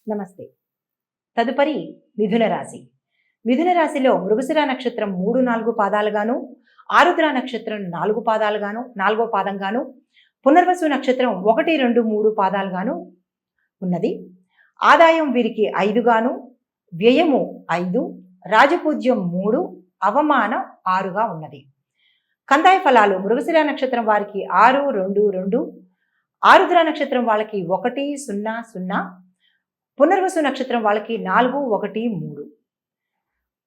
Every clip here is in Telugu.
నమస్తే. తదుపరి మిథున రాశి. మిథున రాశిలో మృగశిర నక్షత్రం 3, 4 పాదాలుగాను, ఆరుద్ర నక్షత్రం 4 పాదాలుగాను, 4వ పాదంగాను, పునర్వసు నక్షత్రం 1, 2, 3 పాదాలుగాను ఉన్నది. ఆదాయం వీరికి 5 గాను, వ్యయము 5, రాజపూజ్యం 3, అవమానం 6గా ఉన్నది. కందాయ ఫలాలు మృగశిర నక్షత్రం వారికి 6, 2, 2, ఆరుద్ర నక్షత్రం వాళ్ళకి 1, 0, 0, పునర్వసు నక్షత్రం వాళ్ళకి 4, 1, 3.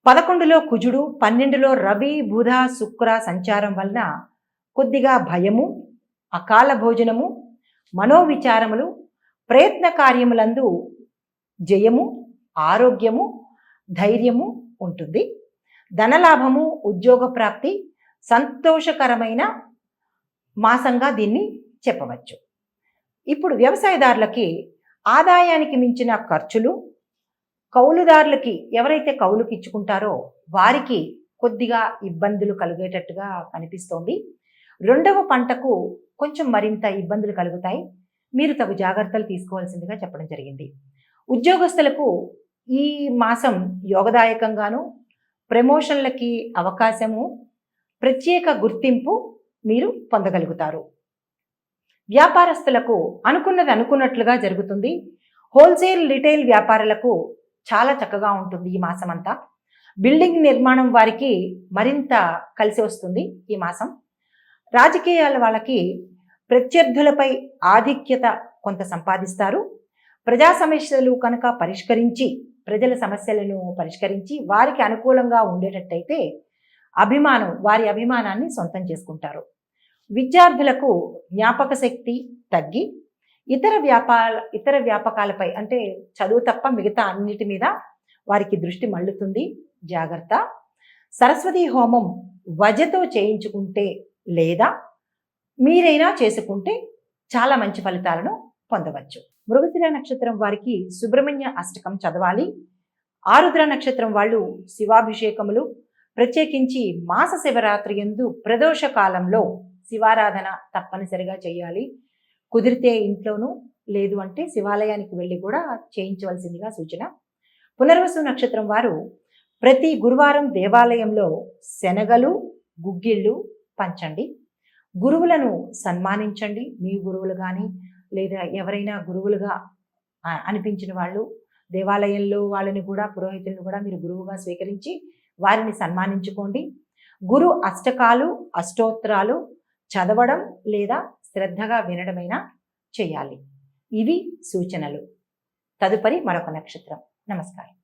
11లో కుజుడు, 12లో రవి, బుధ, శుక్ర సంచారం వలన కొద్దిగా భయము, అకాల భోజనము, మనోవిచారములు, ప్రయత్న కార్యములందు జయము, ఆరోగ్యము, ధైర్యము ఉంటుంది. ధనలాభము, ఉద్యోగ ప్రాప్తి, సంతోషకరమైన మాసంగా దీన్ని చెప్పవచ్చు. ఇప్పుడు వ్యవసాయదారులకి ఆదాయానికి మించిన ఖర్చులు, కౌలుదారులకి ఎవరైతే కౌలుకి ఇచ్చుకుంటారో వారికి కొద్దిగా ఇబ్బందులు కలిగేటట్టుగా కనిపిస్తోంది. 2వ పంటకు కొంచెం మరింత ఇబ్బందులు కలుగుతాయి. మీరు తగు జాగ్రత్తలు తీసుకోవాల్సిందిగా చెప్పడం జరిగింది. ఉద్యోగస్తులకు ఈ మాసం యోగదాయకంగాను, ప్రమోషన్లకి అవకాశము, ప్రత్యేక గుర్తింపు మీరు పొందగలుగుతారు. వ్యాపారస్తులకు అనుకున్నది అనుకున్నట్లుగా జరుగుతుంది. హోల్సేల్ రిటైల్ వ్యాపారులకు చాలా చక్కగా ఉంటుంది ఈ మాసం అంతా. బిల్డింగ్ నిర్మాణం వారికి మరింత కలిసి వస్తుంది ఈ మాసం. రాజకీయాల వాళ్ళకి ప్రత్యర్థులపై ఆధిక్యత కొంత సంపాదిస్తారు. ప్రజా సమస్యలు కనుక ప్రజల సమస్యలను పరిష్కరించి వారికి అనుకూలంగా ఉండేటట్టయితే వారి అభిమానాన్ని సొంతం చేసుకుంటారు. విద్యార్థులకు జ్ఞాపక శక్తి తగ్గి ఇతర వ్యాపకాలపై అంటే చదువు తప్ప మిగతా అన్నిటి మీద వారికి దృష్టి మళ్ళుతుంది. జాగ్రత్త. సరస్వతి హోమం వజతో చేయించుకుంటే లేదా మీరైనా చేసుకుంటే చాలా మంచి ఫలితాలను పొందవచ్చు. మృగశిర నక్షత్రం వారికి సుబ్రహ్మణ్య అష్టకం చదవాలి. ఆరుద్ర నక్షత్రం వాళ్ళు శివాభిషేకములు, ప్రత్యేకించి మాస శివరాత్రి యందు ప్రదోష కాలంలో శివారాధన తప్పనిసరిగా చేయాలి. కుదిరితే ఇంట్లోనూ, లేదు అంటే శివాలయానికి వెళ్ళి కూడా చేయించవలసిందిగా సూచన. పునర్వసు నక్షత్రం వారు ప్రతి గురువారం దేవాలయంలో శనగలు, గుగ్గిళ్ళు పంచండి. గురువులను సన్మానించండి. మీ గురువులు కానీ లేదా ఎవరైనా గురువులుగా అనిపించిన వాళ్ళు దేవాలయంలో వాళ్ళని కూడా, పురోహితులను కూడా మీరు గురువుగా స్వీకరించి వారిని సన్మానించుకోండి. గురు అష్టకాలు, అష్టోత్తరాలు చదవడం లేదా శ్రద్ధగా వినడమైనా చేయాలి. ఇవి సూచనలు. తదుపరి మరొక నక్షత్రం. నమస్కారం.